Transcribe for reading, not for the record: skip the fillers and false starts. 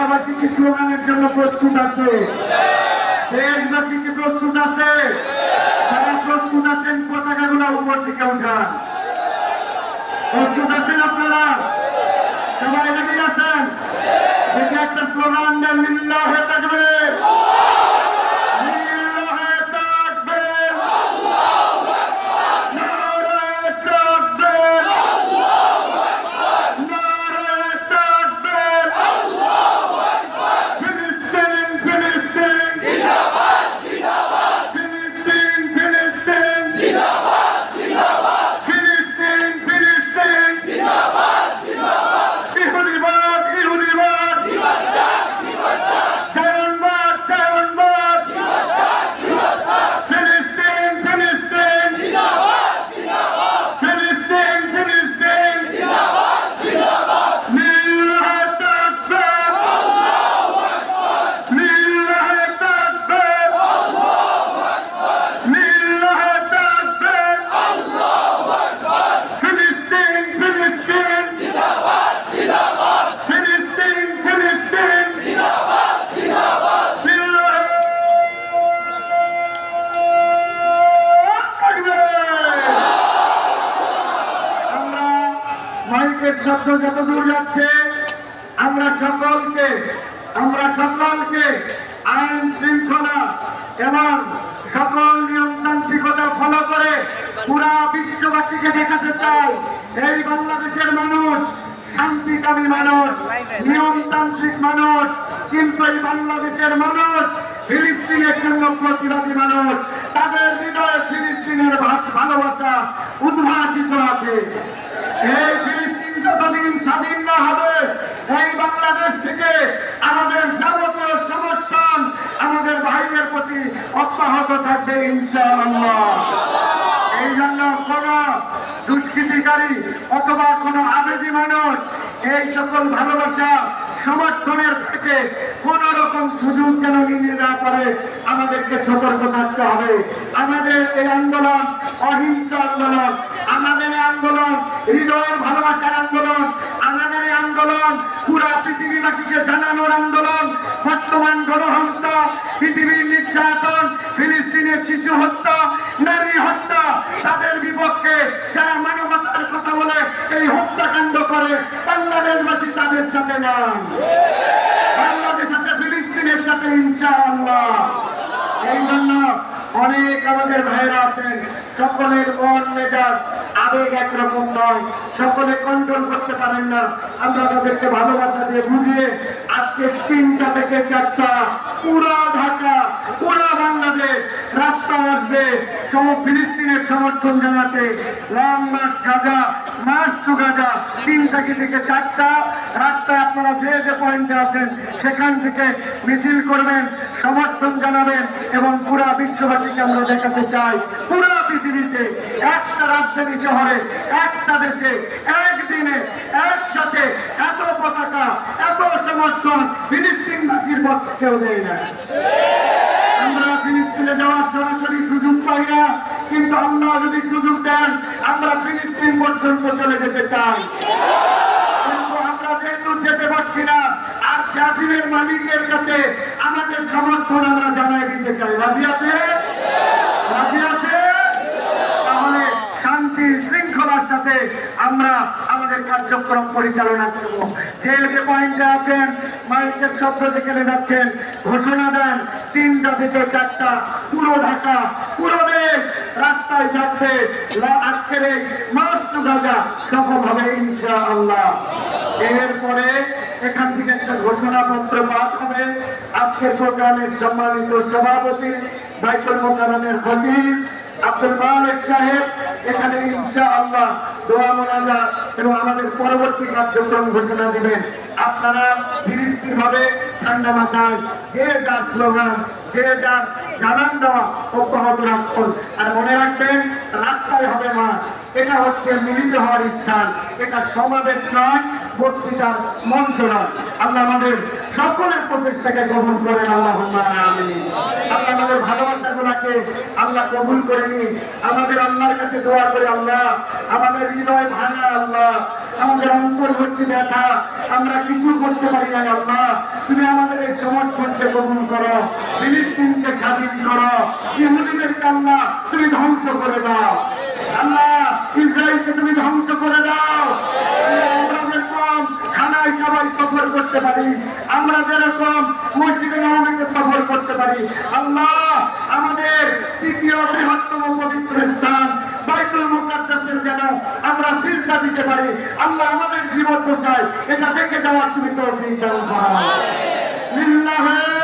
গাজাবাসী কি স্লোগানের জন্য প্রস্তুত আছে? দেশবাসী কি প্রস্তুত আছে? যারা প্রস্তুত আছেন পতাকাগুলো উপর থেকে উঠান। প্রস্তুত আছেন আপনারা? সবাই রেডি আছেন? দেখে একটা স্লোগান দেন, লিল্লাহে তাকবীর, লিল্লাহে তাকবীর, নারায়ে তাকবীর, নারায়ে তাকবীর, ফিলিস্তিন ফিলিস্তিন জিন্দাবাদ জিন্দাবাদ, ফিলিস্তিন ফিলিস্তিন জিন্দাবাদ জিন্দাবাদ, ফিলিস্তিন ফিলিস্তিন জিন্দাবাদ জিন্দাবাদ, ইহুদিবাদ ইহুদিবাদ জিন্দাবাদ জিন্দাবাদ, জায়নবাদ জায়নবাদ জিন্দাবাদ জিন্দাবাদ, ফিলিস্তিন ফিলিস্তিন জিন্দাবাদ জিন্দাবাদ, ফিলিস্তিন ফিলিস্তিন জিন্দাবাদ জিন্দাবাদ, লিল্লাহে তাকবীর, আল্লাহু আকবার, লিল্লাহে তাকবীর, আল্লাহু আকবার, লিল্লাহে তাকবীর, আল্লাহু আকবার, ফিলিস্তিন ফিলিস্তিন জিন্দাবাদ জিন্দাবাদ, ফিলিস্তিন ফিলিস্তিন জিন্দাবাদ জিন্দাবাদ, লিল্লাহে তাকবীর। আমরা মাইকের শব্দ যত দূর যাচ্ছে, আমরা সকলকে আইন শৃঙ্খলা এবং সকল নিয়মতান্ত্রিকতা ফলো করে পুরা বিশ্ববাসীকে দেখাতে চাই এই বাংলাদেশের মানুষ শান্তিকামী মানুষ, নিয়মতান্ত্রিক মানুষ, কিন্তু এই বাংলাদেশের মানুষ ফিলিস্তিনের জন্য প্রতিবাদী মানুষ। তাদের হৃদয়ে ফিলিস্তিনের ভালোবাসা উদ্ভাসিত আছে। এই ফিলিস্তিন যতদিন স্বাধীন না হবে, এই বাংলাদেশ থেকে আমাদের যাবতীয় সমর্থন আমাদের ভাইদের প্রতি অব্যাহত থাকবে ইনশাআল্লাহ। এই জন্য কোন দুষ্কৃতিকারী অথবা কোন আবেগী মানুষ এই সকল ভালোবাসা সমর্থনের থেকে কোন রকম সুযোগ যেন নিয়ে না করে, আমাদেরকে সতর্ক থাকতে হবে। আমাদের এই আন্দোলন অহিংস আন্দোলন, আমাদের এই আন্দোলন হৃদয়ের ভালোবাসার আন্দোলন, আমাদের এই আন্দোলন পুরা পৃথিবীবাসীকে জানানোর আন্দোলন। বর্তমান গণহত্যা, পৃথিবীর নির্যাতন, ফিলিস্তিনের শিশু হত্যা, নারী হত্যা, তাদের বিপক্ষে যারা মানবতার কথা বলে এই হত্যাকাণ্ড করে, বাংলাদেশবাসী তাদের সাথে নয়। বাংলাদেশ আছে ফিলিস্তিনের সাথে ইনশাআল্লাহ। এই জন্য অনেক আমাদের ভাইরা আছেন, সকলের মন মেজাজ আবেগ একরকম নয়, সকলে কন্ট্রোল করতে পারেন না। আমরা তাদেরকে ভালোবাসা দিয়ে বুঝিয়ে আজকে 3টা থেকে 4টা পুরা ঢাকা, পুরা বাংলাদেশ রাস্তা আসবে ফিলিস্তিনের সমর্থন জানাতে। Long March Gaza, March two Gaza, 3 থেকে 4টা রাস্তায় আপনারা যে যে পয়েন্টে আছেন সেখান থেকে মিছিল করবেন, সমর্থন জানাবেন এবং পুরা বিশ্ববাসীকে আমরা দেখাতে চাই পুরা পৃথিবীতে একটা রাজধানী শহরে, একটা দেশে, একদিনে একসাথে এত পতাকা, এত সমর্থন ফিলিস্তিনবাসীর পক্ষে কেউ দেয় না। আমরা ফিলিস্তিনে যাওয়ার সরাসরি সুযোগ পাই না, কিন্তু আল্লাহ যদি সুযোগ দেন আমরা ফিলিস্তিন পর্যন্ত চলে যেতে চাই। কিন্তু আমরা যেহেতু যেতে পারছি না, আর শাসিনের মালিকের কাছে আমাদের সমর্থন আমরা জানাই দিতে চাই। রাজি আছে? রাজি আছে? তাহলে শান্তি শৃঙ্খলার সাথে আমরা আমাদের কার্যক্রম পরিচালনা করব। যে যে পয়েন্টে আছেন মাইকের শব্দ যেখানে যাচ্ছেন ঘোষণা দেন, 3টা থেকে 4টা পুরো ঢাকা, পুরো দেশ রাস্তায় যাচ্ছে আজকের এই মার্চ টু গাজা সফল হবে ইনশাআল্লাহ। এরপরে এখান থেকে একটা ঘোষণাপত্র পাঠ হবে। আজকের প্রোগ্রামের সম্মানিত সভাপতি বাইতুল মোকাররমের খতিব আব্দুল মালিক সাহেব এখানে ইনশাআল্লাহ দোয়া মোনাজাত এবং আমাদের পরবর্তী কার্যক্রম ঘোষণা দিবেন। আপনারা ধীরস্থির ভাবে ঠান্ডা মাথায় যে যার স্লোগান, যে যার জানান দেওয়া অব্যাহত রাখুন। আর মনে রাখবেন, রাস্তায় হবে মাঠ, এটা হচ্ছে মিলিত হওয়ার স্থান, এটা সমাবেশ নয়, বক্তৃতার মঞ্চ নয়। আল্লাহ আমাদের সকলের প্রচেষ্টাকে কবুল করেন, আল্লাহুম্মা আমিন। আল্লাহ আমাদের ভালোবাসাগুলোকে আল্লাহ কবুল করে নিন। আমাদের আল্লাহর কাছে দোয়া করে, আল্লাহ আমাদের হৃদয় ভাঙা, আল্লাহ আমাদের অন্তর্বর্তী ব্যথা, আমরা কিছু করতে পারি না, আল্লাহ তুমি আমাদের এই সমর্থনকে কবুল করো, ফিলিস্তিনকে স্বাধীন করো, ইহুদিদেরকে আল্লাহ তুমি ধ্বংস করে দাও, আল্লাহ ইসরায়েলকে তুমি ধ্বংস করে দাও। আমরা যেরকম খানায় কাবায় সফর করতে পারি, আমরা যেরকম মসজিদে নববীতে সফর করতে পারি, আল্লাহ আমাদের তৃতীয় বৃহত্তম পবিত্র স্থান বাইতুল মুকাদ্দাসের যেন আমরা সিজদা দিতে পারি, আল্লাহ আমাদের জীবদ্দশায় এটা দেখে যাওয়ার তুমি তৌফিক দান করো। লিল্লাহি